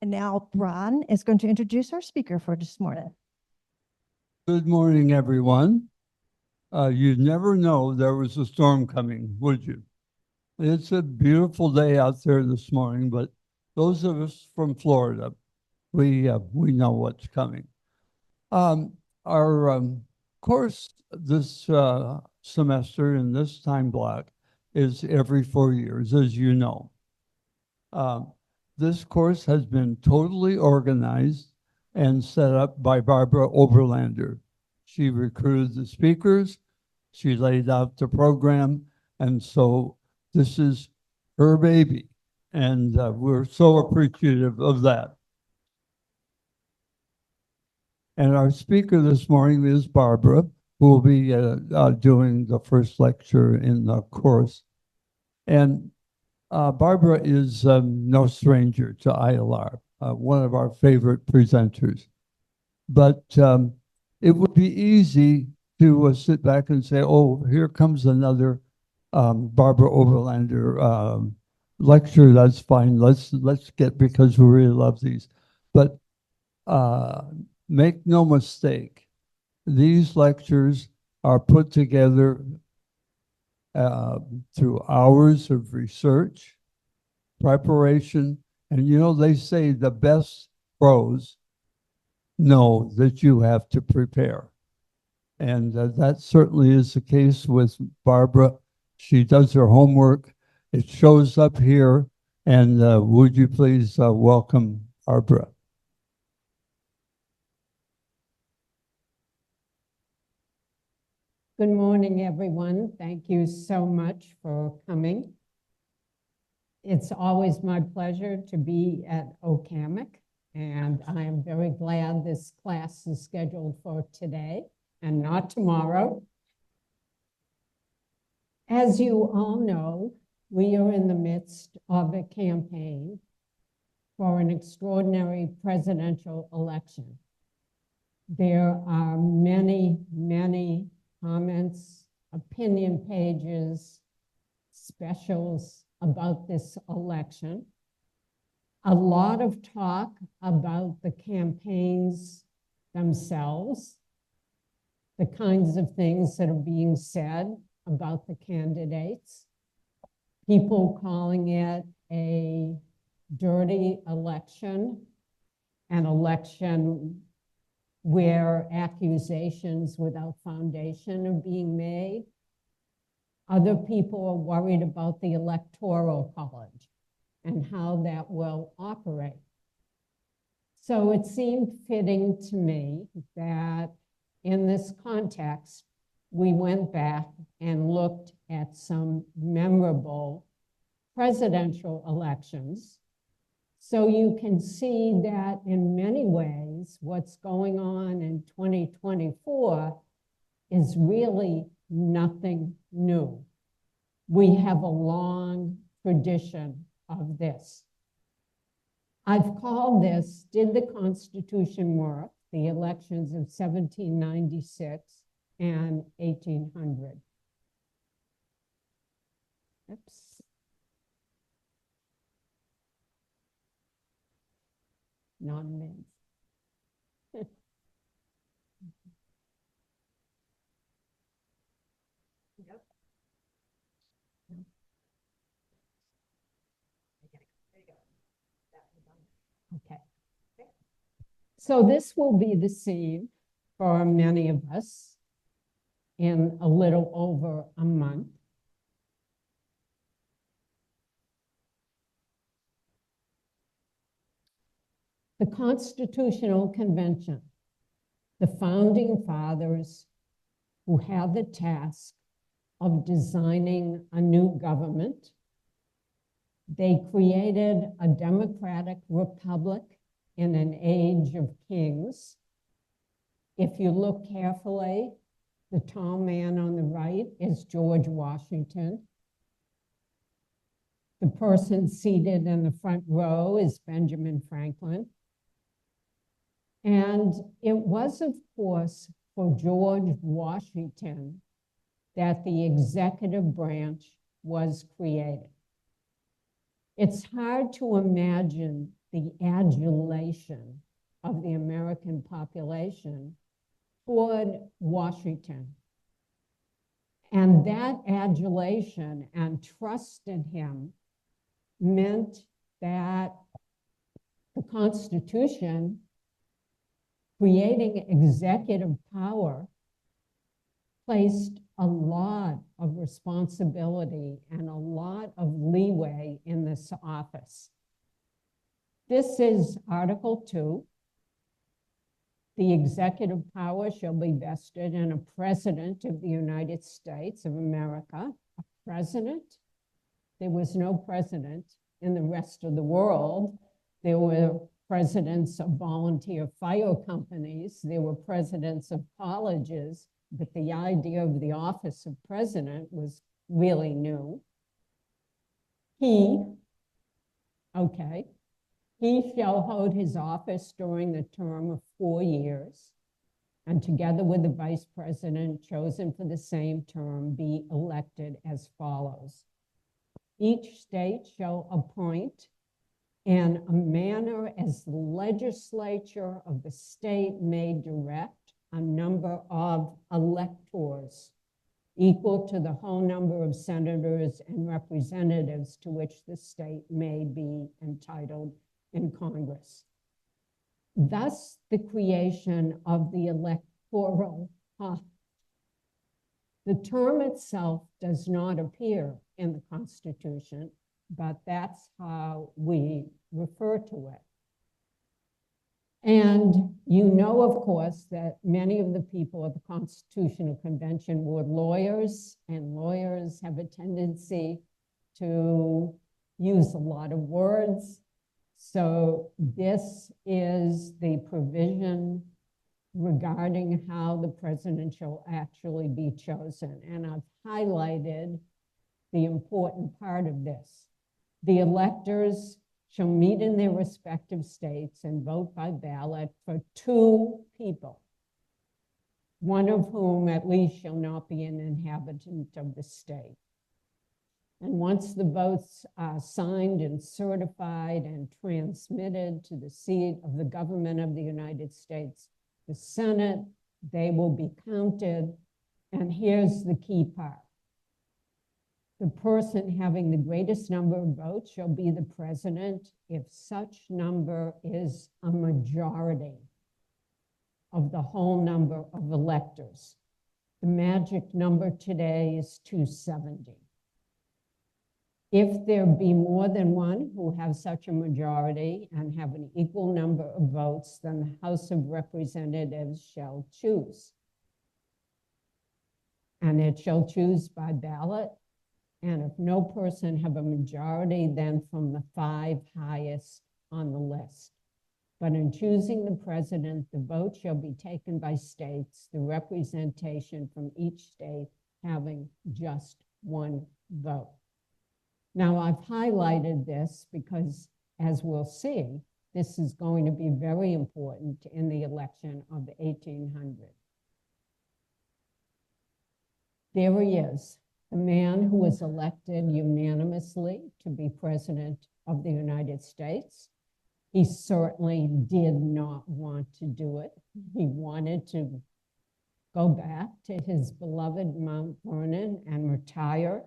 And now Ron is going to introduce our speaker for this morning. Good morning, everyone. You'd never know there was a storm coming, would you? It's a beautiful day out there this morning, but those of us from Florida, we know what's coming. Our course this semester in this time block is every 4 years, as you know. This course has been totally organized and set up by Barbara Oberlander. She recruited the speakers, she laid out the program, and so this is her baby, and we're so appreciative of that. And our speaker this morning is Barbara, who will be doing the first lecture in the course. And Barbara is no stranger to ILR, one of our favorite presenters. But it would be easy to sit back and say, oh, here comes another Barbara Oberlander lecture. That's fine. Let's get, because we really love these. But make no mistake, these lectures are put together through hours of research, preparation, and you know, they say the best pros know that you have to prepare. And that certainly is the case with Barbara. She does her homework. It shows up here. And would you please welcome Barbara? Good morning, everyone. Thank you so much for coming. It's always my pleasure to be at OCAMIC, and I am very glad this class is scheduled for today and not tomorrow. As you all know, we are in the midst of a campaign for an extraordinary presidential election. There are many, many comments, opinion pages, specials about this election. A lot of talk about the campaigns themselves, the kinds of things that are being said about the candidates, people calling it a dirty election, an election where accusations without foundation are being made. Other people are worried about the Electoral College and how that will operate. So it seemed fitting to me that in this context, we went back and looked at some memorable presidential elections. So you can see that in many ways, what's going on in 2024 is really nothing new. We have a long tradition of this. I've called this, Did the Constitution Work? The elections of 1796 and 1800. Oops. Non-mins. Yep. Okay. So this will be the scene for many of us in a little over a month. The Constitutional Convention, the founding fathers who had the task of designing a new government. They created a democratic republic in an age of kings. If you look carefully, the tall man on the right is George Washington. The person seated in the front row is Benjamin Franklin. And it was, of course, for George Washington that the executive branch was created. It's hard to imagine the adulation of the American population toward Washington. And that adulation and trust in him meant that the Constitution, creating executive power, placed a lot of responsibility and a lot of leeway in this office. This is Article 2. The executive power shall be vested in a president of the United States of America. A president? There was no president in the rest of the world. There were presidents of volunteer fire companies. There were presidents of colleges, but the idea of the office of president was really new. He shall hold his office during the term of 4 years, and together with the vice president chosen for the same term, be elected as follows. Each state shall appoint in a manner as the legislature of the state may direct a number of electors equal to the whole number of senators and representatives to which the state may be entitled in Congress. Thus, the creation of the electoral. The term itself does not appear in the Constitution, but that's how we refer to it. And you know, of course, that many of the people at the Constitutional Convention were lawyers, and lawyers have a tendency to use a lot of words. So this is the provision regarding how the president shall actually be chosen. And I've highlighted the important part of this. The electors shall meet in their respective states and vote by ballot for 2 people, one of whom at least shall not be an inhabitant of the state. And once the votes are signed and certified and transmitted to the seat of the government of the United States, the Senate, they will be counted. And here's the key part. The person having the greatest number of votes shall be the president if such number is a majority of the whole number of electors. The magic number today is 270. If there be more than one who have such a majority and have an equal number of votes, then the House of Representatives shall choose. And it shall choose by ballot. And if no person have a majority, then from the 5 highest on the list. But in choosing the president, the vote shall be taken by states, the representation from each state having just 1 vote. Now, I've highlighted this because, as we'll see, this is going to be very important in the election of 1800. There he is, the man who was elected unanimously to be president of the United States. He certainly did not want to do it. He wanted to go back to his beloved Mount Vernon and retire.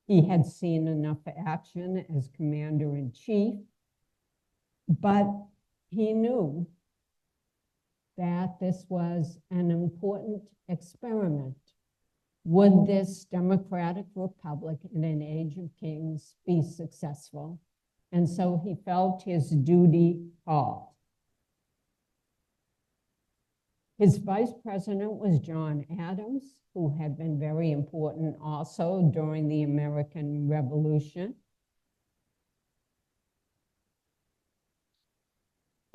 He had seen enough action as commander-in-chief, but he knew that this was an important experiment. Would this democratic republic in an age of kings be successful? And so he felt his duty called. His vice president was John Adams, who had been very important also during the American Revolution.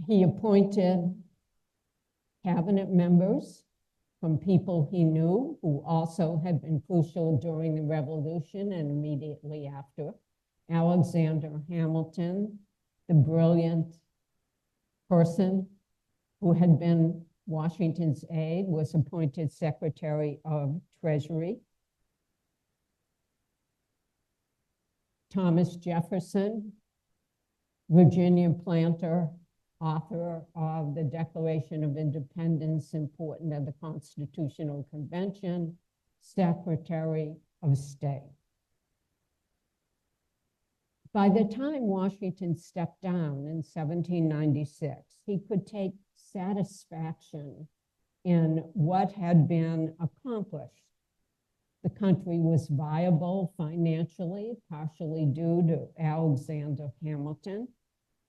He appointed cabinet members from people he knew who also had been crucial during the Revolution and immediately after. Alexander Hamilton, the brilliant person who had been Washington's aide, was appointed Secretary of Treasury. Thomas Jefferson, Virginia Planter, author of the Declaration of Independence, important of the Constitutional Convention, Secretary of State. By the time Washington stepped down in 1796, he could take satisfaction in what had been accomplished. The country was viable financially, partially due to Alexander Hamilton.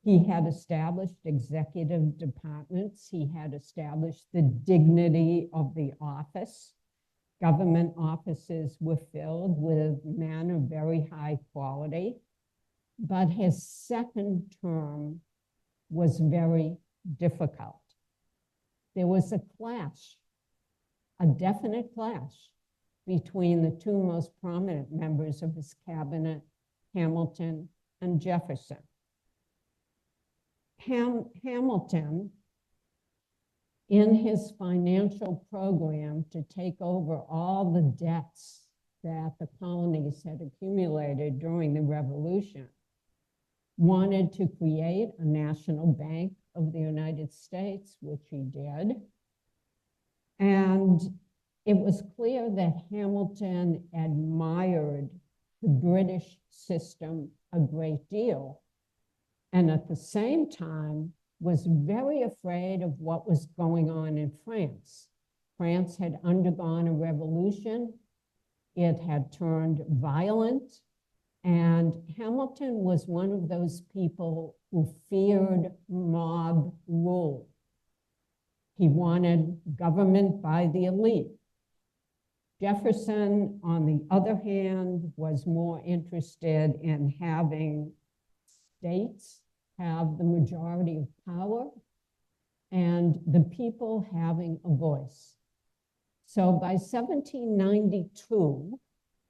He had established executive departments. He had established the dignity of the office. Government offices were filled with men of very high quality. But his second term was very difficult. There was a clash, a definite clash between the two most prominent members of his cabinet, Hamilton and Jefferson. Hamilton, in his financial program to take over all the debts that the colonies had accumulated during the Revolution, wanted to create a national bank of the United States, which he did. And it was clear that Hamilton admired the British system a great deal, and at the same time was very afraid of what was going on in France. France had undergone a revolution. It had turned violent. And Hamilton was one of those people who feared mob rule. He wanted government by the elite. Jefferson, on the other hand, was more interested in having states have the majority of power and the people having a voice. So by 1792,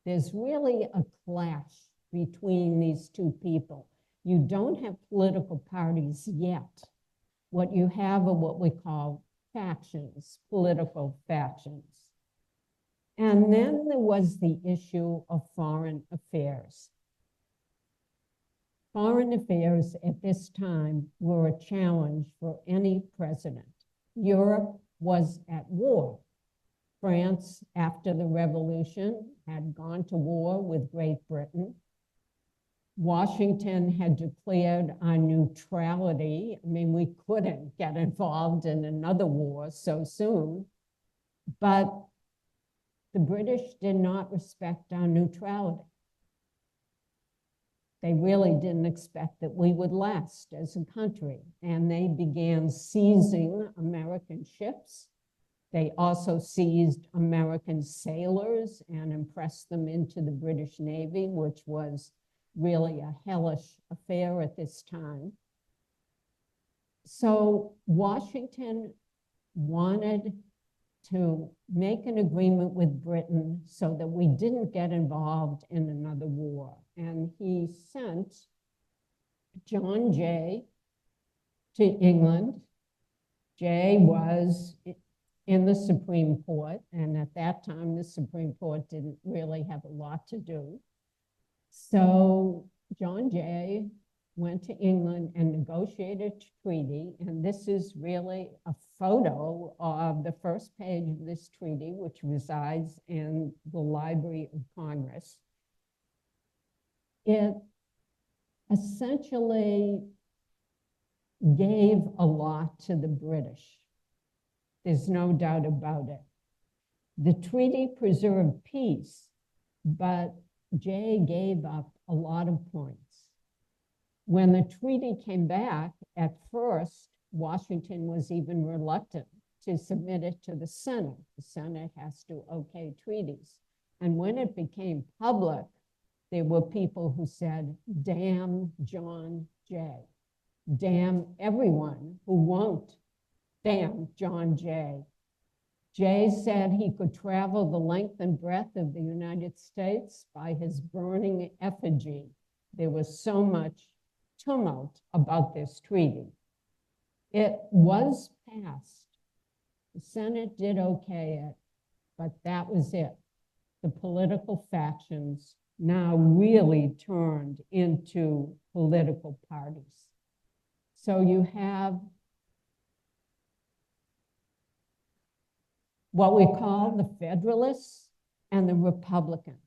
there's really a clash between these two people. You don't have political parties yet. What you have are what we call factions, political factions. And then there was the issue of foreign affairs. Foreign affairs at this time were a challenge for any president. Europe was at war. France, after the Revolution, had gone to war with Great Britain. Washington had declared our neutrality. I mean, we couldn't get involved in another war so soon, but the British did not respect our neutrality. They really didn't expect that we would last as a country, and they began seizing American ships. They also seized American sailors and impressed them into the British Navy, which was really a hellish affair at this time. So Washington wanted to make an agreement with Britain so that we didn't get involved in another war. And he sent John Jay to England. Jay was in the Supreme Court, and at that time, the Supreme Court didn't really have a lot to do. So John Jay went to England and negotiated a treaty, and this is really a photo of the first page of this treaty, which resides in the Library of Congress. It essentially gave a lot to the British. There's no doubt about it. The treaty preserved peace, but Jay gave up a lot of points. When the treaty came back, at first, Washington was even reluctant to submit it to the Senate. The Senate has to okay treaties. And when it became public, there were people who said, damn John Jay. Damn everyone who won't damn John Jay. Jay said he could travel the length and breadth of the United States by his burning effigy. There was so much tumult about this treaty. It was passed. The Senate did okay it, but that was it. The political factions now really turned into political parties. So you have what we call the Federalists and the Republicans.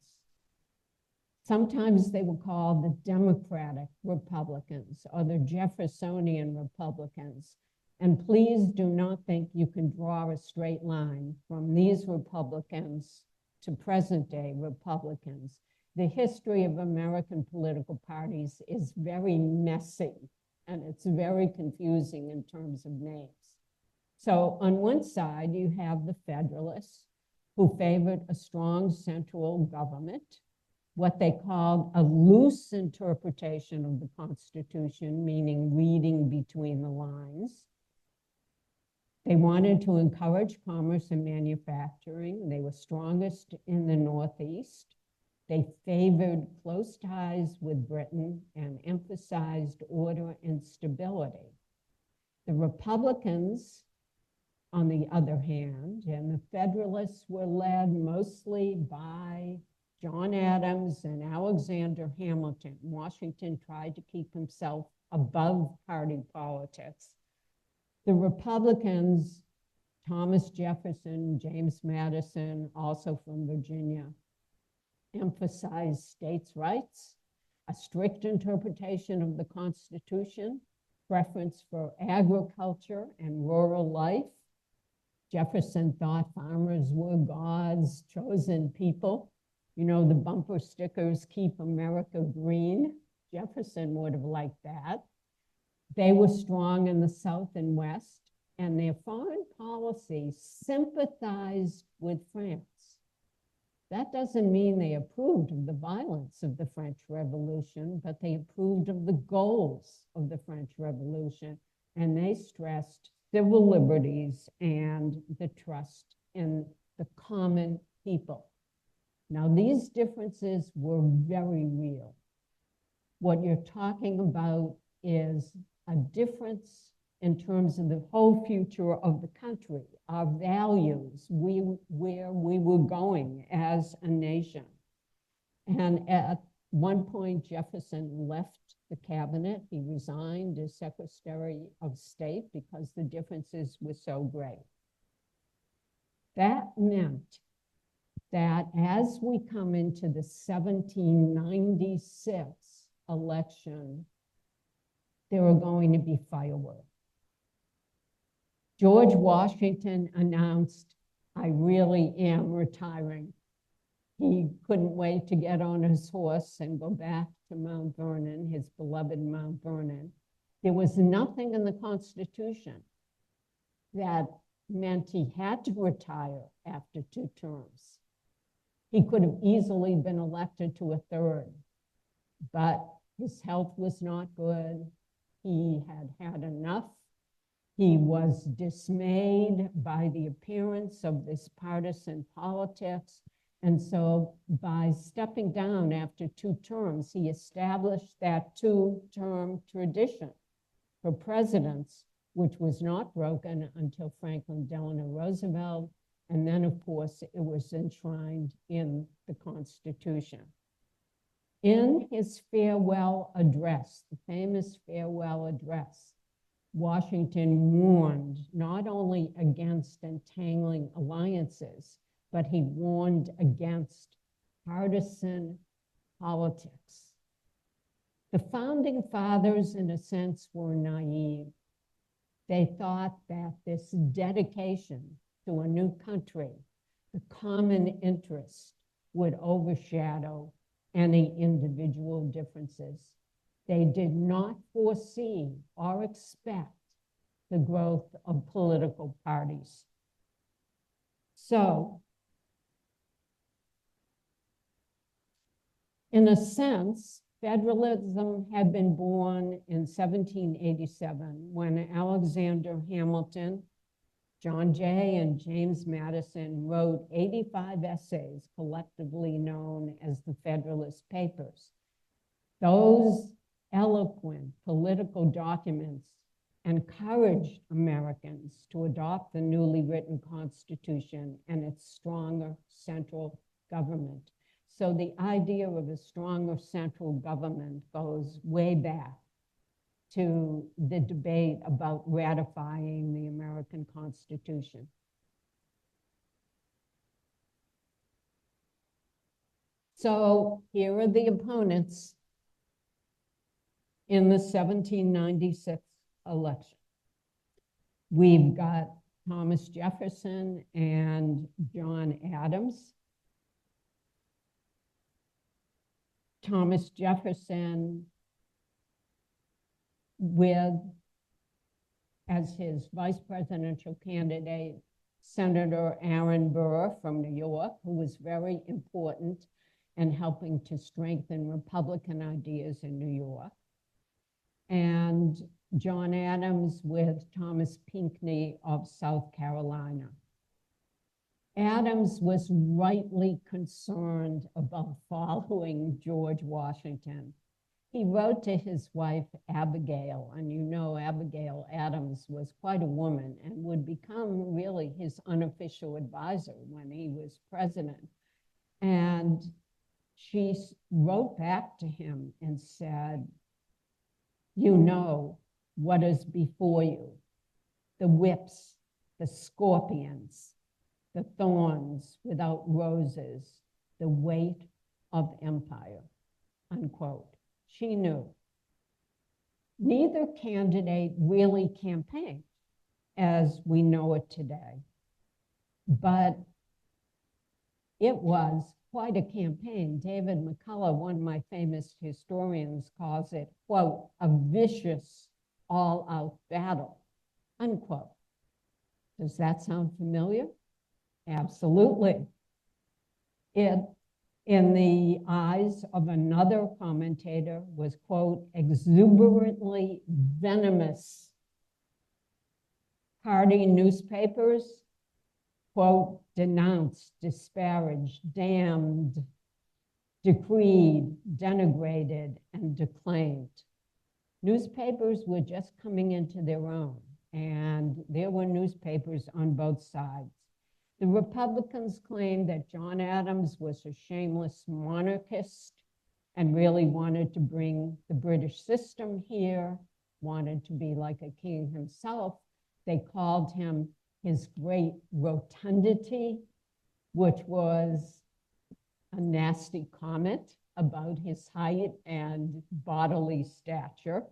Sometimes they were called the Democratic Republicans or the Jeffersonian Republicans. And please do not think you can draw a straight line from these Republicans to present-day Republicans. The history of American political parties is very messy, and it's very confusing in terms of names. So on one side, you have the Federalists, who favored a strong central government, what they called a loose interpretation of the Constitution, meaning reading between the lines. They wanted to encourage commerce and manufacturing. They were strongest in the Northeast. They favored close ties with Britain and emphasized order and stability. The Republicans, on the other hand, and the Federalists were led mostly by John Adams and Alexander Hamilton. Washington tried to keep himself above party politics. The Republicans, Thomas Jefferson, James Madison, also from Virginia, emphasized states' rights, a strict interpretation of the Constitution, preference for agriculture and rural life. Jefferson thought farmers were God's chosen people. You know, the bumper stickers, "Keep America Green." Jefferson would have liked that. They were strong in the South and West, and their foreign policy sympathized with France. That doesn't mean they approved of the violence of the French Revolution, but they approved of the goals of the French Revolution, and they stressed civil liberties and the trust in the common people. Now, these differences were very real. What you're talking about is a difference in terms of the whole future of the country, our values, where we were going as a nation. And at one point, Jefferson left the cabinet. He resigned as Secretary of State because the differences were so great. That meant that as we come into the 1796 election, there are going to be fireworks. George Washington announced, "I really am retiring." He couldn't wait to get on his horse and go back to Mount Vernon, his beloved Mount Vernon. There was nothing in the Constitution that meant he had to retire after 2 terms. He could have easily been elected to a 3rd, but his health was not good. He had had enough. He was dismayed by the appearance of this partisan politics. And so by stepping down after 2 terms, he established that 2-term tradition for presidents, which was not broken until Franklin Delano Roosevelt. And then, of course, it was enshrined in the Constitution. In his farewell address, the famous farewell address, Washington warned not only against entangling alliances, but he warned against partisan politics. The founding fathers, in a sense, were naive. They thought that this dedication to a new country, the common interest, would overshadow any individual differences. They did not foresee or expect the growth of political parties. So, in a sense, federalism had been born in 1787 when Alexander Hamilton, John Jay, and James Madison wrote 85 essays collectively known as the Federalist Papers. Those eloquent political documents encouraged Americans to adopt the newly written Constitution and its stronger central government. So the idea of a stronger central government goes way back to the debate about ratifying the American Constitution. So here are the opponents in the 1796 election. We've got Thomas Jefferson and John Adams. Thomas Jefferson with, as his vice presidential candidate, Senator Aaron Burr from New York, who was very important in helping to strengthen Republican ideas in New York. And John Adams with Thomas Pinckney of South Carolina. Adams was rightly concerned about following George Washington. He wrote to his wife, Abigail, and you know Abigail Adams was quite a woman and would become really his unofficial advisor when he was president. And she wrote back to him and said, "You know what is before you, the whips, the scorpions, the thorns without roses, the weight of empire," unquote. She knew. Neither candidate really campaigned as we know it today, but it was quite a campaign. David McCullough, one of my famous historians, calls it, quote, a vicious all-out battle, unquote. Does that sound familiar? Absolutely. It, in the eyes of another commentator, was, quote, exuberantly venomous. Party newspapers, quote, denounced, disparaged, damned, decreed, denigrated, and declaimed. Newspapers were just coming into their own, and there were newspapers on both sides. The Republicans claimed that John Adams was a shameless monarchist and really wanted to bring the British system here, wanted to be like a king himself. They called him his great rotundity, which was a nasty comment about his height and bodily stature.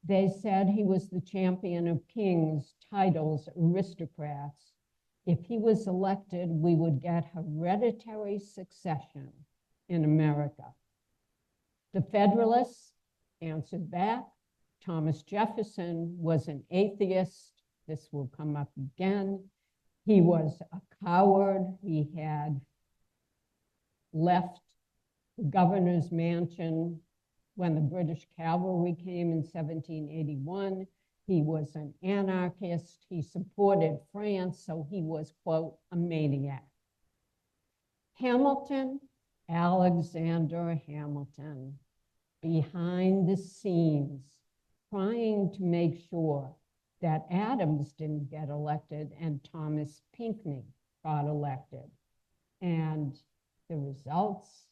They said he was the champion of kings, titles, aristocrats. If he was elected, we would get hereditary succession in America. The Federalists answered back. Thomas Jefferson was an atheist. This will come up again. He was a coward. He had left the governor's mansion when the British cavalry came in 1781. He was an anarchist. He supported France, so he was, quote, a maniac. Hamilton, Alexander Hamilton, behind the scenes, trying to make sure that Adams didn't get elected and Thomas Pinckney got elected. And the results,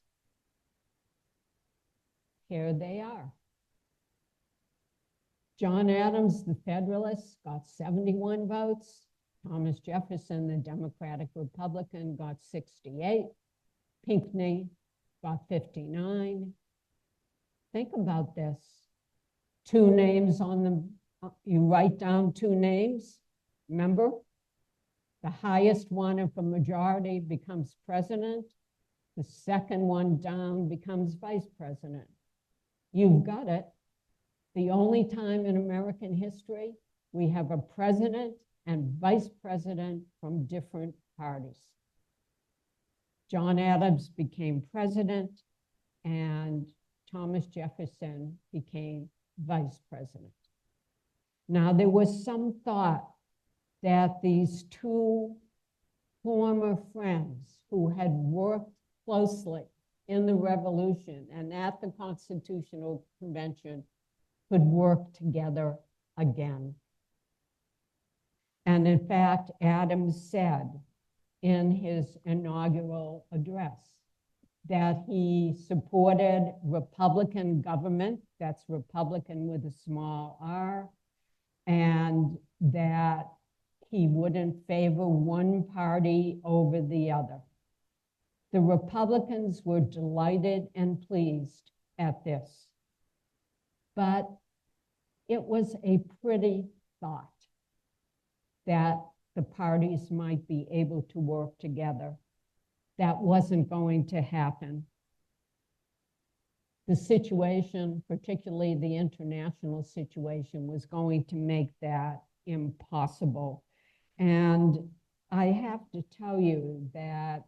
here they are. John Adams, the Federalist, got 71 votes. Thomas Jefferson, the Democratic Republican, got 68. Pinckney got 59. Think about this. Two names on the, you write down two names. Remember? The highest one, if a majority, becomes president. The second one down becomes vice president. You've got it. The only time in American history we have a president and vice president from different parties. John Adams became president and Thomas Jefferson became vice president. Now, there was some thought that these two former friends who had worked closely in the Revolution and at the Constitutional Convention could work together again. And in fact, Adams said in his inaugural address, that he supported Republican government, that's Republican with a small r, and that he wouldn't favor one party over the other. The Republicans were delighted and pleased at this, but it was a pretty thought that the parties might be able to work together. That wasn't going to happen. The situation, particularly the international situation, was going to make that impossible. And I have to tell you that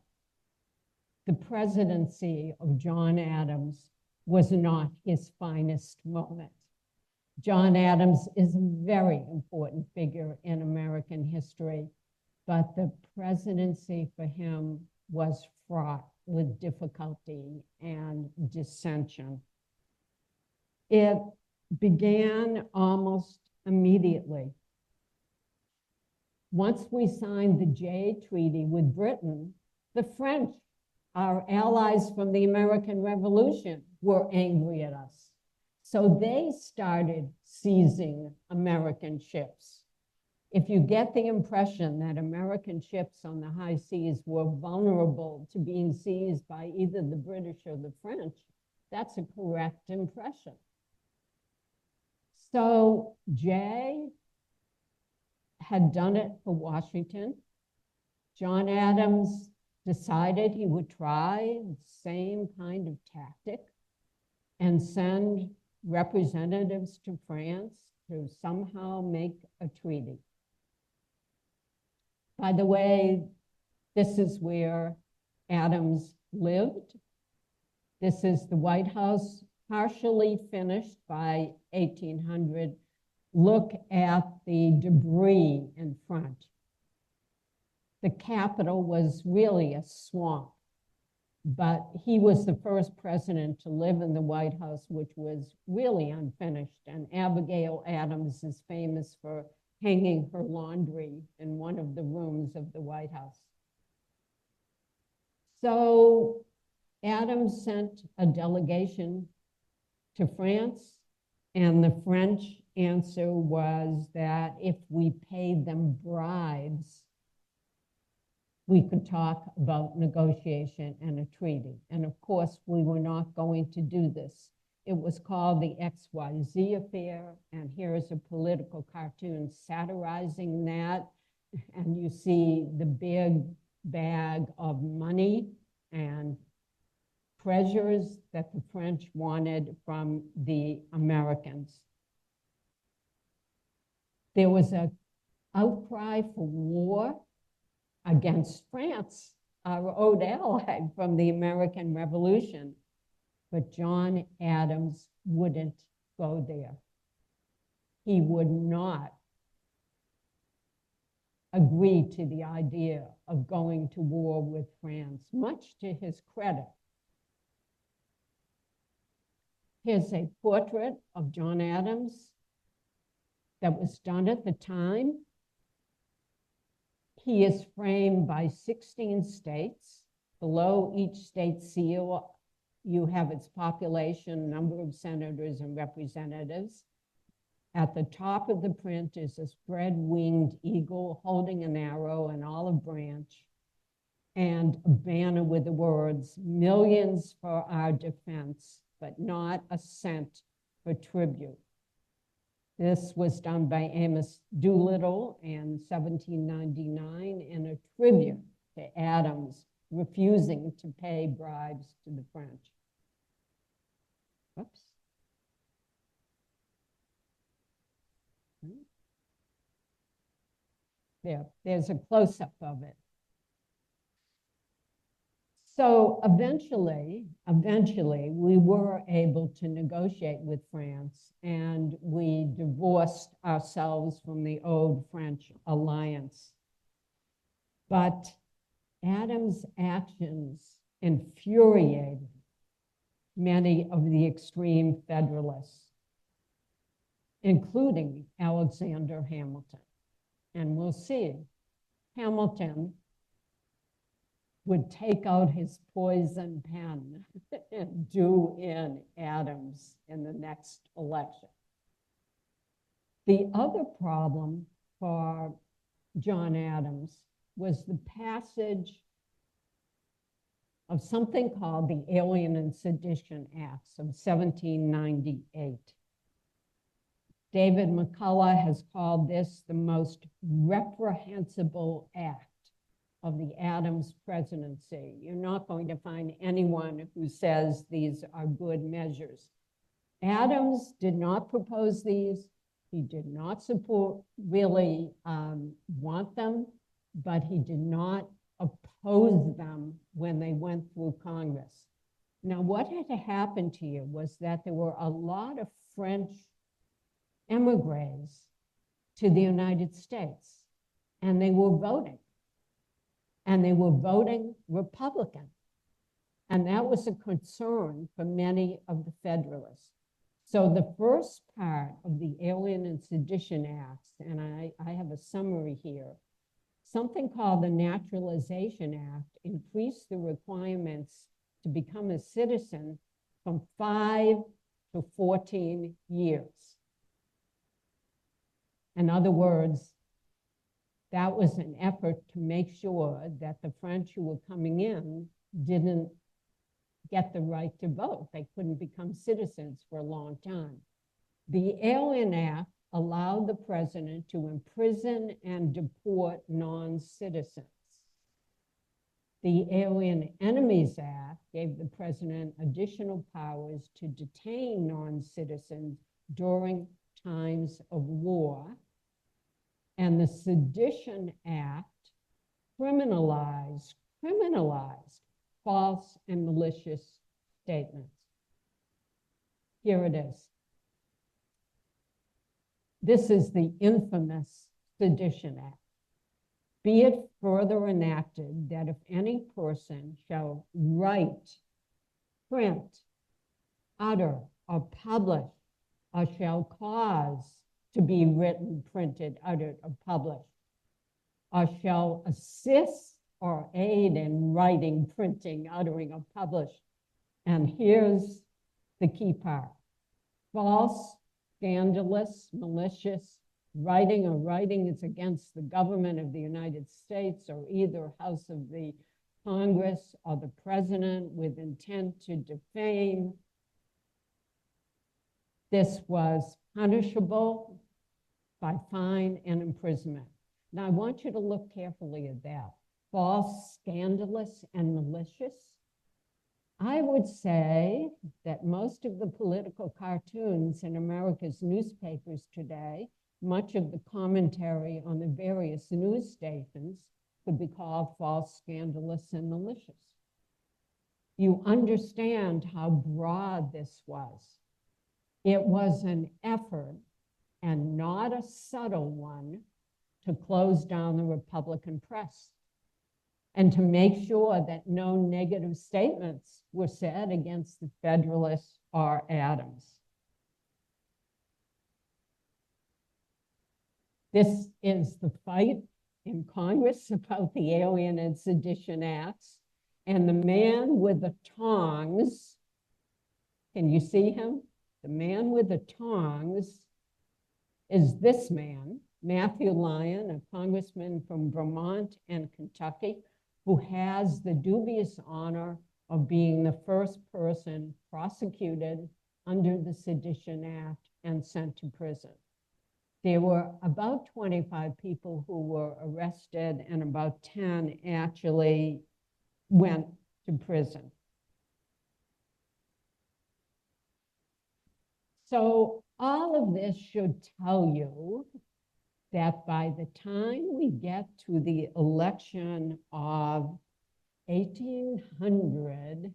the presidency of John Adams was not his finest moment. John Adams is a very important figure in American history, but the presidency for him was fraught with difficulty and dissension. It began almost immediately. Once we signed the Jay Treaty with Britain, the French, our allies from the American Revolution, were angry at us. So they started seizing American ships. If you get the impression that American ships on the high seas were vulnerable to being seized by either the British or the French, that's a correct impression. So Jay had done it for Washington. John Adams decided he would try the same kind of tactic and send representatives to France to somehow make a treaty. By the way, this is where Adams lived. This is the White House, partially finished by 1800. Look at the debris in front. The Capitol was really a swamp, but he was the first president to live in the White House, which was really unfinished. And Abigail Adams is famous for hanging her laundry in one of the rooms of the White House. So Adams sent a delegation to France, and the French answer was that if we paid them bribes, we could talk about negotiation and a treaty. And of course, we were not going to do this. It was called the XYZ affair, and here is a political cartoon satirizing that. And you see the big bag of money and treasures that the French wanted from the Americans. There was an outcry for war against France, our old ally from the American Revolution. But John Adams wouldn't go there. He would not agree to the idea of going to war with France, much to his credit. Here's a portrait of John Adams that was done at the time. He is framed by 16 states. Below each state seal, you have its population, number of senators and representatives. At the top of the print is a spread-winged eagle holding an arrow, an olive branch, and a banner with the words, "Millions for our defense, but not a cent for tribute." This was done by Amos Doolittle in 1799 in a tribute to Adams refusing to pay bribes to the French. Whoops. There's a close-up of it. So eventually, we were able to negotiate with France, and we divorced ourselves from the old French alliance. But Adams' actions infuriated many of the extreme Federalists, including Alexander Hamilton. And we'll see, Hamilton would take out his poison pen and do in Adams in the next election. The other problem for John Adams was the passage of something called the Alien and Sedition Acts of 1798. David McCullough has called this the most reprehensible act of the Adams presidency. You're not going to find anyone who says these are good measures. Adams did not propose these. He did not really want them, but he did not oppose them when they went through Congress. Now, what had happened here was that there were a lot of French emigres to the United States, and they were voting. And they were voting Republican. And that was a concern for many of the Federalists. So the first part of the Alien and Sedition Acts, and I have a summary here, something called the Naturalization Act increased the requirements to become a citizen from 5 to 14 years. In other words, that was an effort to make sure that the French who were coming in didn't get the right to vote. They couldn't become citizens for a long time. The Alien Act allowed the president to imprison and deport non-citizens. The Alien Enemies Act gave the president additional powers to detain non-citizens during times of war. And the Sedition Act criminalized false and malicious statements. Here it is. This is the infamous Sedition Act. Be it further enacted that if any person shall write, print, utter, or publish, or shall cause to be written, printed, uttered, or published, or shall assist or aid in writing, printing, uttering, or publish. And here's the key part. False, scandalous, malicious, writing or writing is against the government of the United States or either House of the Congress or the president with intent to defame. This was punishable by fine and imprisonment. Now, I want you to look carefully at that. False, scandalous, and malicious. I would say that most of the political cartoons in America's newspapers today, much of the commentary on the various news stations could be called false, scandalous, and malicious. You understand how broad this was. It was an effort, and not a subtle one, to close down the Republican press and to make sure that no negative statements were said against the Federalists or Adams. This is the fight in Congress about the Alien and Sedition Acts, and the man with the tongs, can you see him? The man with the tongs is this man, Matthew Lyon, a congressman from Vermont and Kentucky, who has the dubious honor of being the first person prosecuted under the Sedition Act and sent to prison. There were about 25 people who were arrested and about 10 actually went to prison. So all of this should tell you that by the time we get to the election of 1800,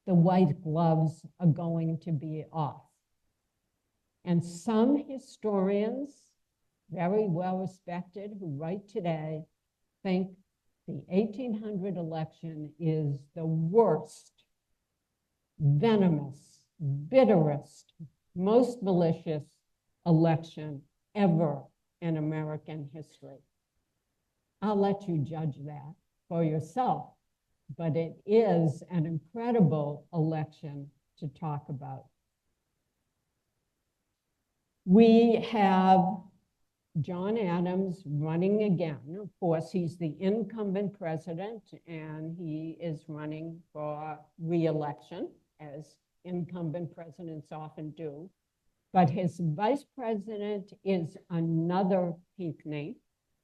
the white gloves are going to be off. And some historians, very well respected, who write today, think the 1800 election is the worst, venomous, bitterest, most malicious election ever in American history. I'll let you judge that. for yourself, but it is an incredible election to talk about. We have John Adams running again. Of course, he's the incumbent president, and he is running for re-election, as incumbent presidents often do. But his vice president is another Pinckney.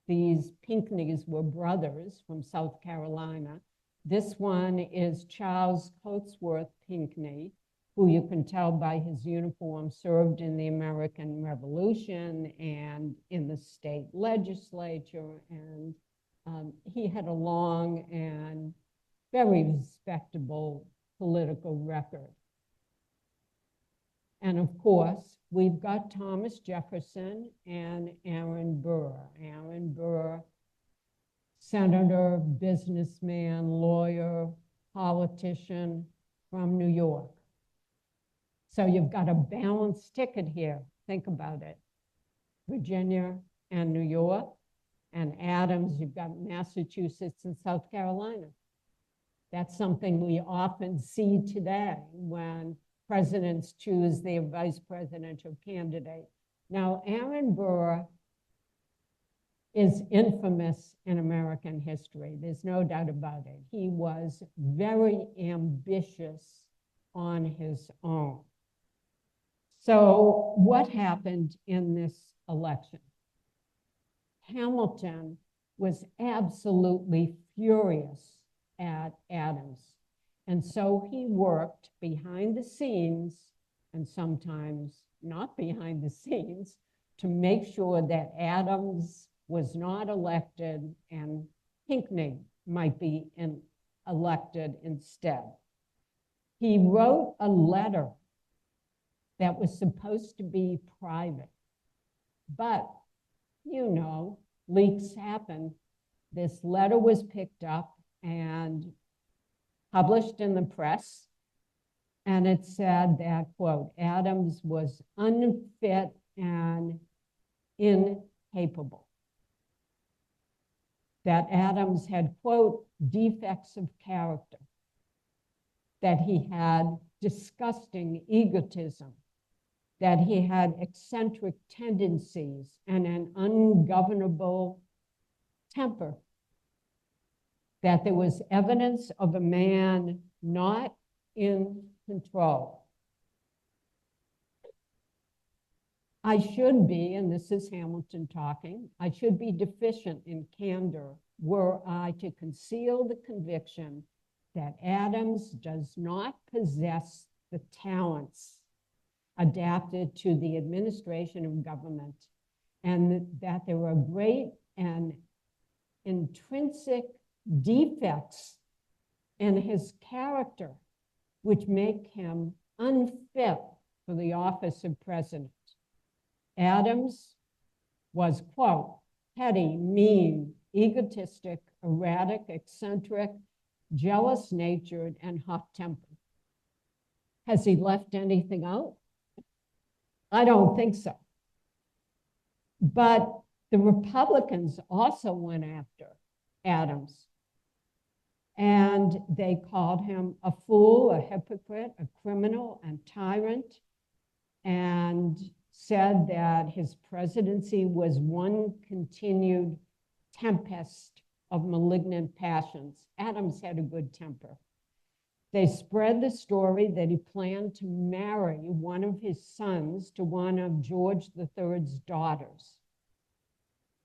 These Pinckneys were brothers from South Carolina. This one is Charles Cotesworth Pinckney, who you can tell by his uniform served in the American Revolution and in the state legislature. And he had a long and very respectable political record. And of course, we've got Thomas Jefferson and Aaron Burr. Aaron Burr, senator, businessman, lawyer, politician from New York. So you've got a balanced ticket here. Think about it. Virginia and New York, and Adams, you've got Massachusetts and South Carolina. That's something we often see today when presidents choose their vice presidential candidate. Now, Aaron Burr is infamous in American history. There's no doubt about it. He was very ambitious on his own. So what happened in this election? Hamilton was absolutely furious at Adams. And so he worked behind the scenes, and sometimes not behind the scenes, to make sure that Adams was not elected and Pinckney might be elected instead. He wrote a letter that was supposed to be private, but you know, leaks happen. This letter was picked up and published in the press, and it said that, quote, Adams was unfit and incapable. That Adams had, quote, defects of character, that he had disgusting egotism, that he had eccentric tendencies and an ungovernable temper, that there was evidence of a man not in control. I should be, and this is Hamilton talking, I should be deficient in candor were I to conceal the conviction that Adams does not possess the talents adapted to the administration of government, and that there are great and intrinsic defects in his character which make him unfit for the office of president. Adams was, quote, petty, mean, egotistic, erratic, eccentric, jealous-natured, and hot-tempered. Has he left anything out? I don't think so. But the Republicans also went after Adams, and they called him a fool, a hypocrite, a criminal, and tyrant, and said that his presidency was one continued tempest of malignant passions. Adams had a good temper. They spread the story that he planned to marry one of his sons to one of George III's daughters,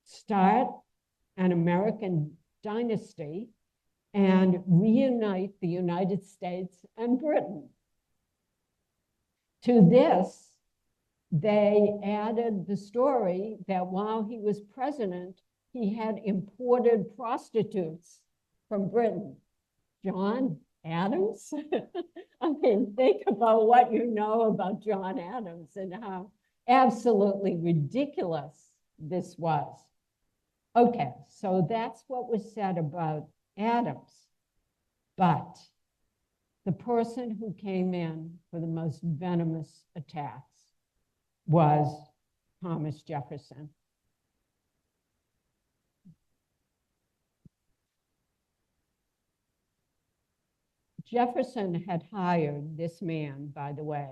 start an American dynasty, and reunite the United States and Britain. To this, they added the story that while he was president, he had imported prostitutes from Britain. John Adams? I mean, think about what you know about John Adams and how absolutely ridiculous this was. Okay, so that's what was said about Adams. But the person who came in for the most venomous attacks was Thomas Jefferson. Jefferson had hired this man, by the way,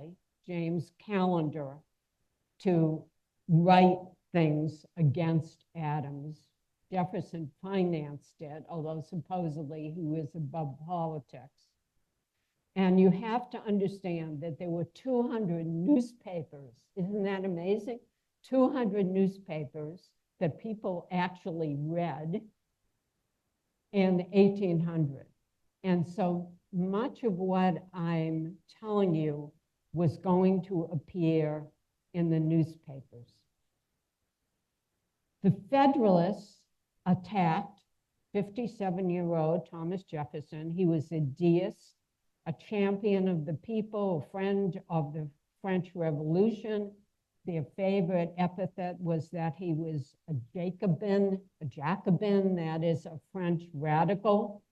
James Callender, to write things against Adams. Jefferson financed it, although supposedly he was above politics. And you have to understand that there were 200 newspapers. Isn't that amazing? 200 newspapers that people actually read in 1800. And so much of what I'm telling you was going to appear in the newspapers. The Federalists attacked 57-year-old Thomas Jefferson. He was a deist, a champion of the people, a friend of the French Revolution. Their favorite epithet was that he was a Jacobin, that is a French radical.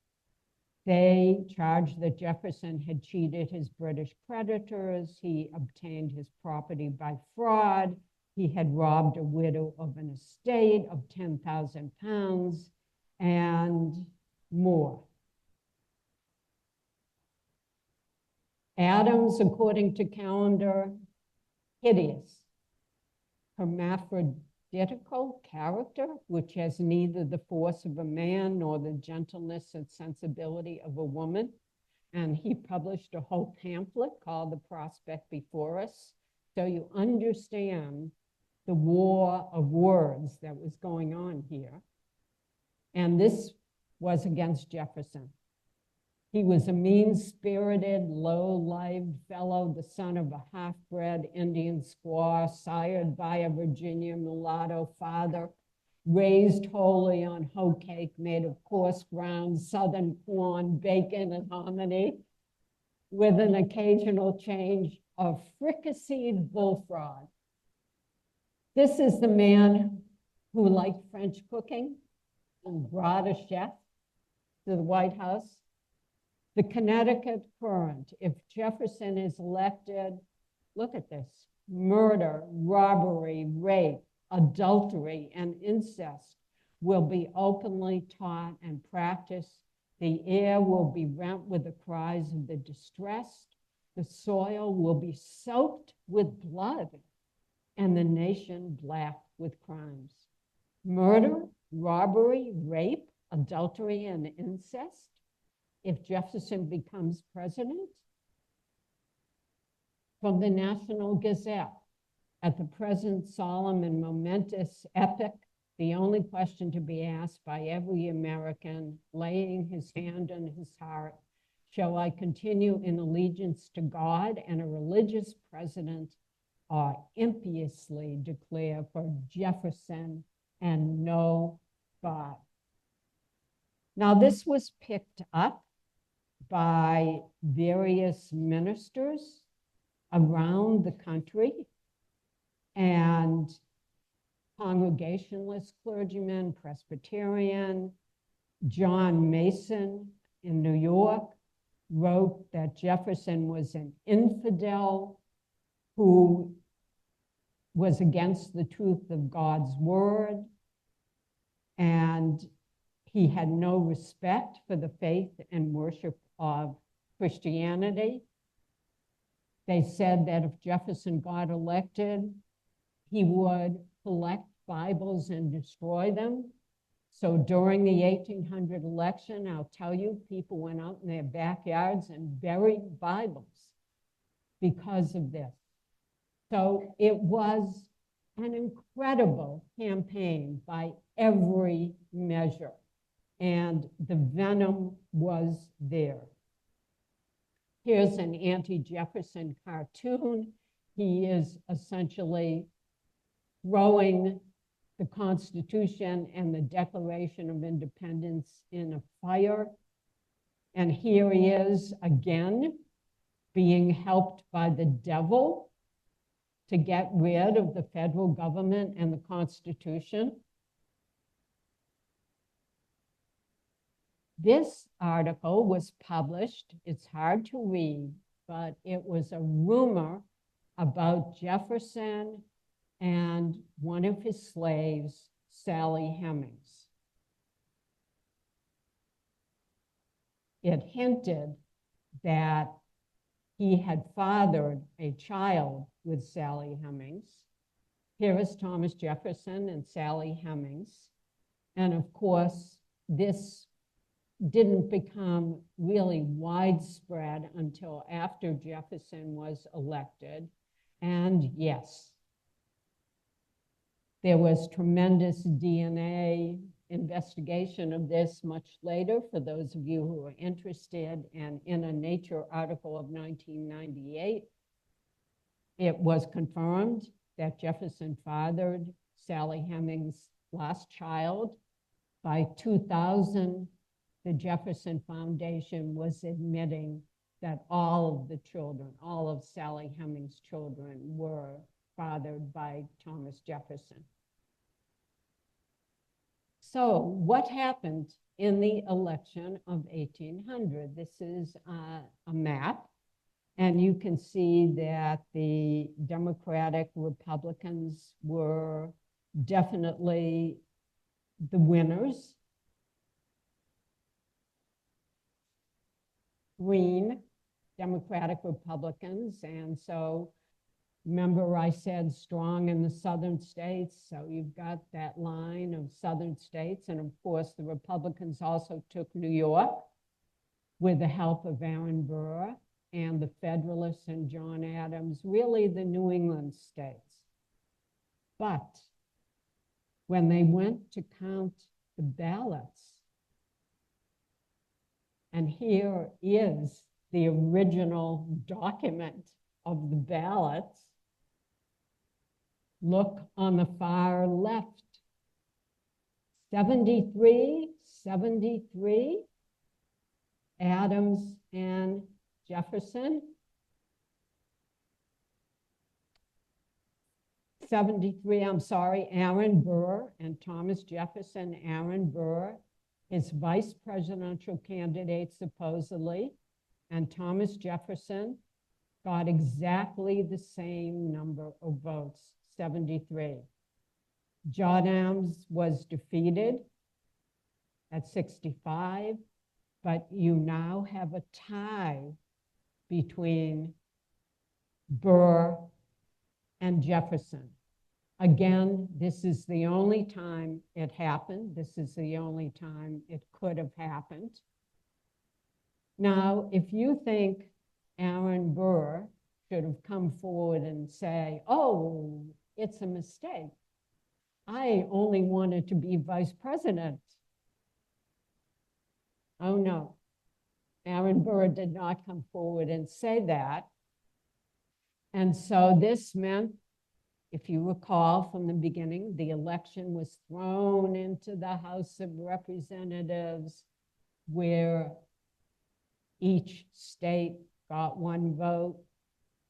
They charged that Jefferson had cheated his British creditors. He obtained his property by fraud. He had robbed a widow of an estate of 10,000 pounds and more. Adams, according to Callender, hideous, hermaphroditical character, which has neither the force of a man nor the gentleness and sensibility of a woman. And he published a whole pamphlet called The Prospect Before Us. So you understand the war of words that was going on here. And this was against Jefferson. He was a mean-spirited, low-lived fellow, the son of a half-bred Indian squaw, sired by a Virginia mulatto father, raised wholly on hoe cake made of coarse ground Southern corn, bacon, and hominy, with an occasional change of fricasseed bullfrog. This is the man who liked French cooking and brought a chef to the White House. The Connecticut current, if Jefferson is elected, look at this: murder, robbery, rape, adultery, and incest will be openly taught and practiced. The air will be rent with the cries of the distressed. The soil will be soaked with blood, and the nation black with crimes. Murder, robbery, rape, adultery, and incest. If Jefferson becomes president. From the National Gazette, at the present solemn and momentous epoch, the only question to be asked by every American laying his hand on his heart, shall I continue in allegiance to God and a religious president, or impiously declare for Jefferson and no God? Now, this was picked up by various ministers around the country and Congregationalist clergymen, Presbyterian. John Mason in New York wrote that Jefferson was an infidel who was against the truth of God's word, and he had no respect for the faith and worship of Christianity. They said that if Jefferson got elected, he would collect Bibles and destroy them. So during the 1800 election, I'll tell you, people went out in their backyards and buried Bibles because of this. So it was an incredible campaign by every measure, and the venom was there. Here's an anti-Jefferson cartoon. He is essentially throwing the Constitution and the Declaration of Independence in a fire. And here he is again, being helped by the devil to get rid of the federal government and the Constitution. This article was published. It's hard to read, but it was a rumor about Jefferson and one of his slaves, Sally Hemings. It hinted that he had fathered a child with Sally Hemings. Here is Thomas Jefferson and Sally Hemings. And of course, this didn't become really widespread until after Jefferson was elected. And yes, there was tremendous DNA investigation of this much later for those of you who are interested. And in a Nature article of 1998, it was confirmed that Jefferson fathered Sally Hemings' last child. By 2000, the Jefferson Foundation was admitting that all of the children, all of Sally Hemings' children, were fathered by Thomas Jefferson. So what happened in the election of 1800? This is a map, and you can see that the Democratic Republicans were definitely the winners. Green, Democratic Republicans, and so remember I said strong in the southern states, so you've got that line of southern states, and of course the Republicans also took New York with the help of Aaron Burr and the Federalists and John Adams, really the New England states. But when they went to count the ballots, and here is the original document of the ballots. Look on the far left. 73, Adams and Jefferson. 73, I'm sorry, Aaron Burr and Thomas Jefferson. Aaron Burr, his vice presidential candidate supposedly, and Thomas Jefferson got exactly the same number of votes, 73. John Adams was defeated at 65, but you now have a tie between Burr and Jefferson. Again, this is the only time it happened. This is the only time it could have happened. Now, if you think Aaron Burr should have come forward and say, oh, it's a mistake. I only wanted to be vice president. Oh no, Aaron Burr did not come forward and say that. And so this meant, if you recall from the beginning, the election was thrown into the House of Representatives, where each state got one vote.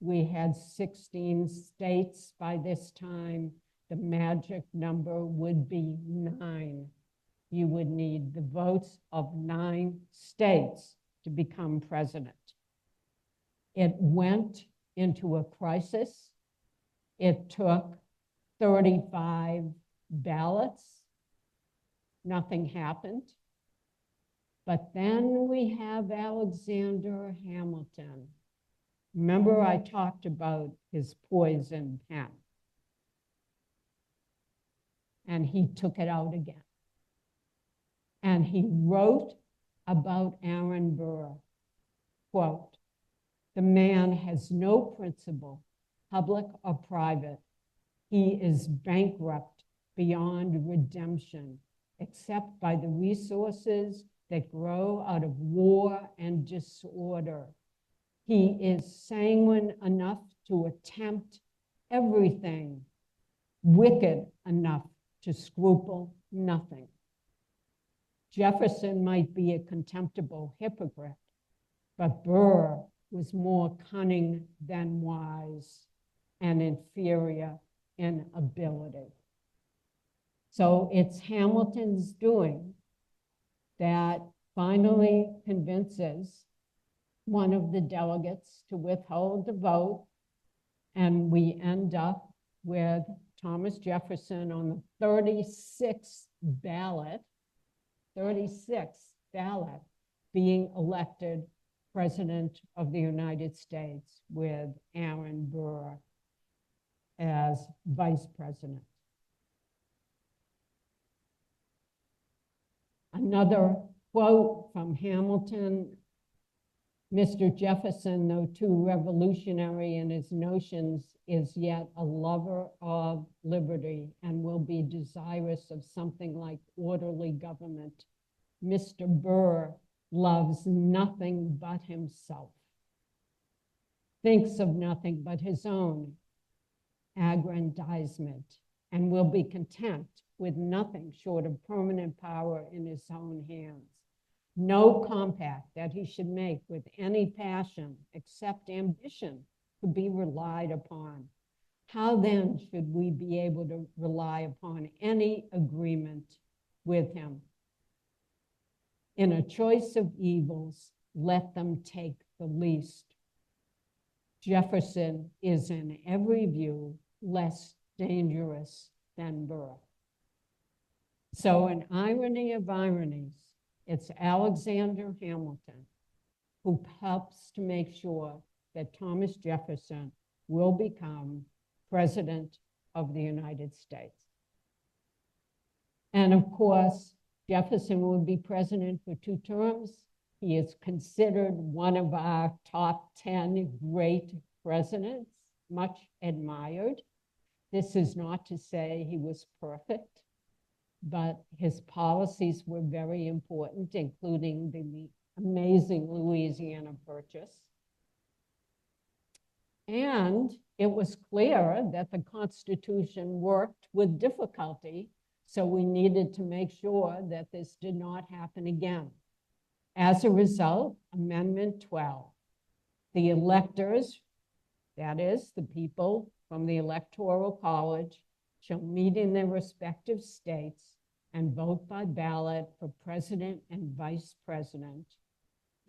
We had 16 states by this time. The magic number would be 9. You would need the votes of 9 states to become president. It went into a crisis. It took 35 ballots. Nothing happened. But then we have Alexander Hamilton. Remember I talked about his poison pen. And he took it out again. And he wrote about Aaron Burr, quote, "The man has no principle, public or private. He is bankrupt beyond redemption, except by the resources that grow out of war and disorder. He is sanguine enough to attempt everything, wicked enough to scruple nothing. Jefferson might be a contemptible hypocrite, but Burr was more cunning than wise and inferior in ability." So it's Hamilton's doing that finally convinces one of the delegates to withhold the vote, and we end up with Thomas Jefferson on the 36th ballot, being elected President of the United States with Aaron Burr as Vice President. Another quote from Hamilton: Mr. Jefferson, though too revolutionary in his notions, is yet a lover of liberty and will be desirous of something like orderly government. Mr. Burr loves nothing but himself, thinks of nothing but his own aggrandizement, and will be content with nothing short of permanent power in his own hands. No compact that he should make with any passion except ambition could be relied upon. How then should we be able to rely upon any agreement with him? In a choice of evils, let them take the least. Jefferson is in every view less dangerous than Burr. So, an irony of ironies, it's Alexander Hamilton who helps to make sure that Thomas Jefferson will become President of the United States. And of course, Jefferson would be president for 2 terms. He is considered one of our top 10 great presidents, much admired. This is not to say he was perfect, but his policies were very important, including the amazing Louisiana Purchase. And it was clear that the Constitution worked with difficulty, so we needed to make sure that this did not happen again. As a result, Amendment 12, the electors, that is, the people from the Electoral College, shall meet in their respective states and vote by ballot for president and vice president.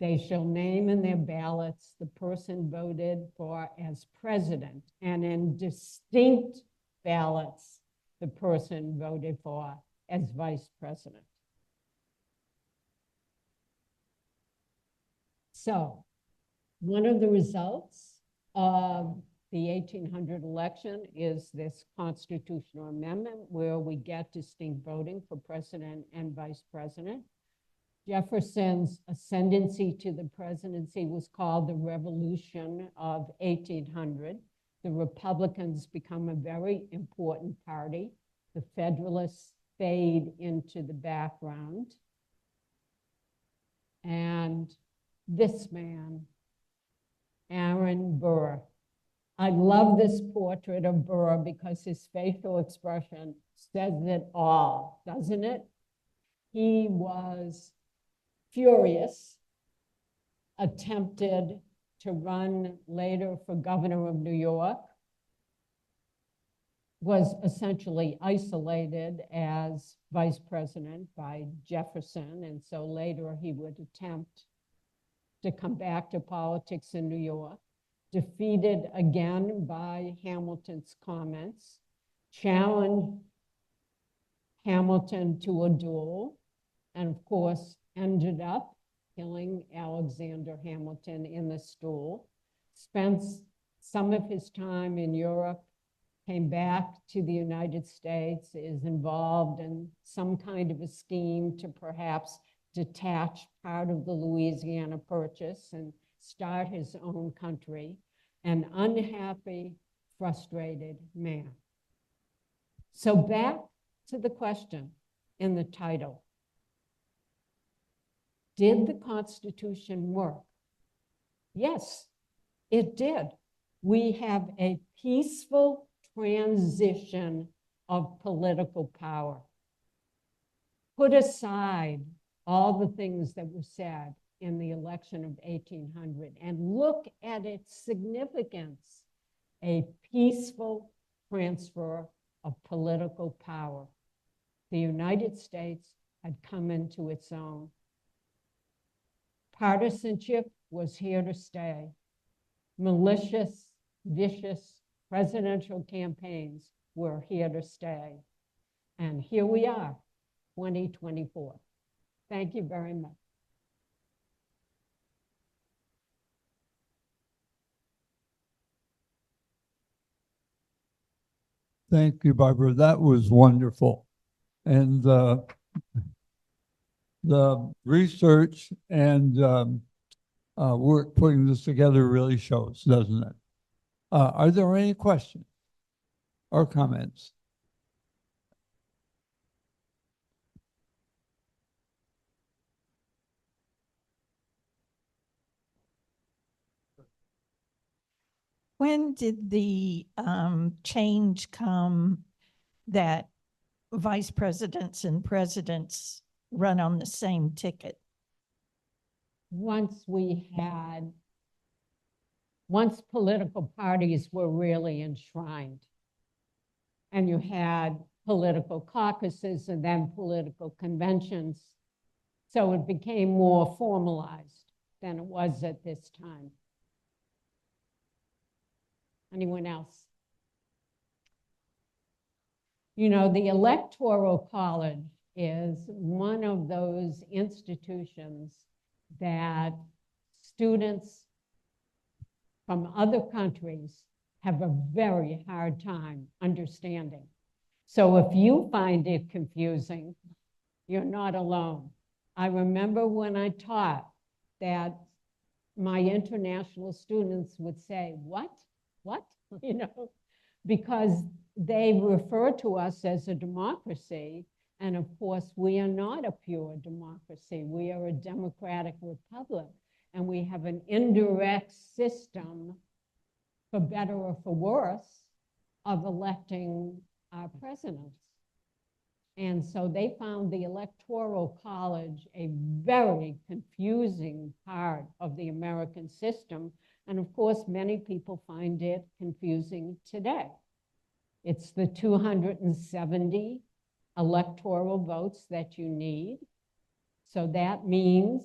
They shall name in their ballots the person voted for as president, and in distinct ballots, the person voted for as vice president. So, one of the results of the 1800 election is this constitutional amendment where we get distinct voting for president and vice president. Jefferson's ascendancy to the presidency was called the Revolution of 1800. The Republicans become a very important party. The Federalists fade into the background. And this man, Aaron Burr. I love this portrait of Burr because his facial expression says it all, doesn't it? He was furious, attempted to run later for governor of New York, was essentially isolated as vice president by Jefferson, and so later he would attempt to come back to politics in New York, defeated again by Hamilton's comments, challenged Hamilton to a duel, and of course ended up killing Alexander Hamilton in the duel, spent some of his time in Europe, came back to the United States, is involved in some kind of a scheme to perhaps detach part of the Louisiana Purchase and start his own country, an unhappy, frustrated man. So back to the question in the title. Did the Constitution work? Yes, it did. We have a peaceful transition of political power. Put aside all the things that were said in the election of 1800 and look at its significance, a peaceful transfer of political power. The United States had come into its own. Partisanship was here to stay. Malicious, vicious presidential campaigns were here to stay. And here we are, 2024. Thank you very much. Thank you, Barbara. That was wonderful. And the research and work putting this together really shows, doesn't it? Are there any questions or comments? When did the change come that vice presidents and presidents run on the same ticket? Once political parties were really enshrined, and you had political caucuses and then political conventions, so it became more formalized than it was at this time. Anyone else? You know, the Electoral College is one of those institutions that students from other countries have a very hard time understanding. So if you find it confusing, you're not alone. I remember when I taught that my international students would say, what? You know, because they refer to us as a democracy. And of course, we are not a pure democracy. We are a democratic republic. And we have an indirect system, for better or for worse, of electing our presidents. And so they found the Electoral College a very confusing part of the American system. And of course, many people find it confusing today. It's the 270 electoral votes that you need. So that means,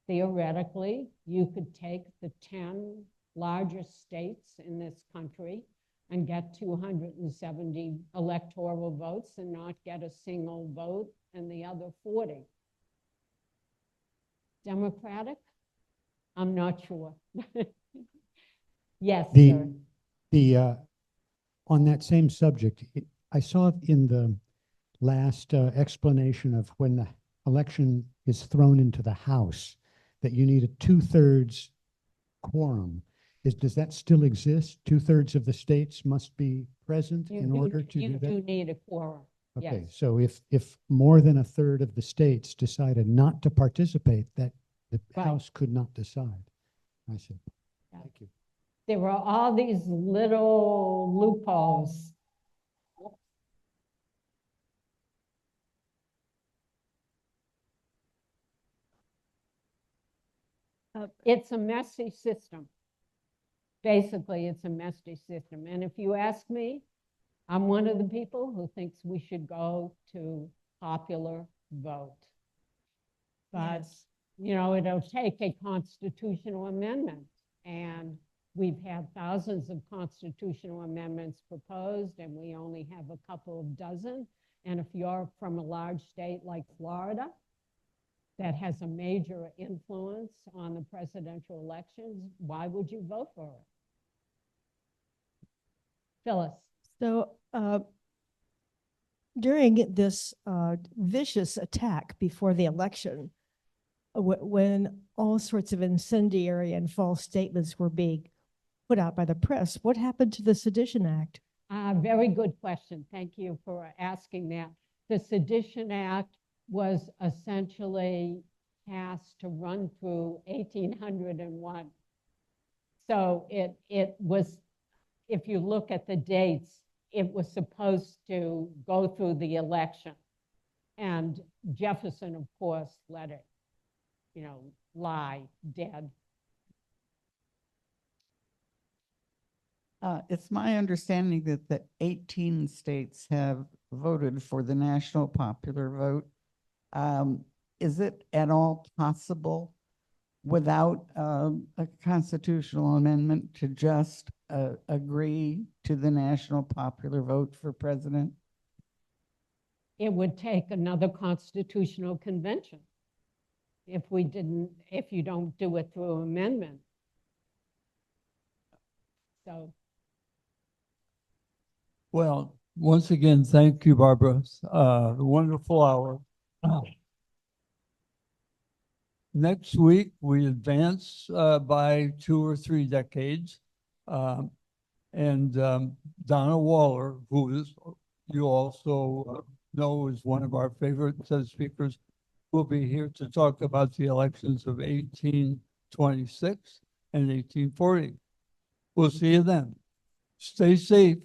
theoretically, you could take the 10 largest states in this country and get 270 electoral votes and not get a single vote in the other 40. Democratic? I'm not sure. Yes, sir. On that same subject, I saw in the last explanation of when the election is thrown into the House that you need a 2/3 quorum. Does that still exist? 2/3 of the states must be present in order to do that? You do need a quorum. Okay, Yes. so if more than 1/3 of the states decided not to participate, that the Right. House could not decide. I see. Yeah. Thank you. There were all these little loopholes. It's a messy system. Basically, it's a messy system. And if you ask me, I'm one of the people who thinks we should go to popular vote. But, Yes. you know, it'll take a constitutional amendment. And we've had thousands of constitutional amendments proposed, and we only have a couple of dozen. And if you're from a large state like Florida, that has a major influence on the presidential elections, why would you vote for it? Phyllis. So during this vicious attack before the election, when all sorts of incendiary and false statements were being put out by the press, what happened to the Sedition Act? Very good question. Thank you for asking that. The Sedition Act was essentially passed to run through 1801. So it was, if you look at the dates, it was supposed to go through the election. And Jefferson, of course, let it, you know, lie dead. It's my understanding that the 18 states have voted for the national popular vote. Is it at all possible without a constitutional amendment to just agree to the national popular vote for president? It would take another constitutional convention if you don't do it through amendment. So. Well, Once again, thank you, Barbara. Wonderful hour. Next week, we advance by 2 or 3 decades. Donna Waller, who is, you also know is one of our favorite speakers, will be here to talk about the elections of 1826 and 1840. We'll see you then. Stay safe.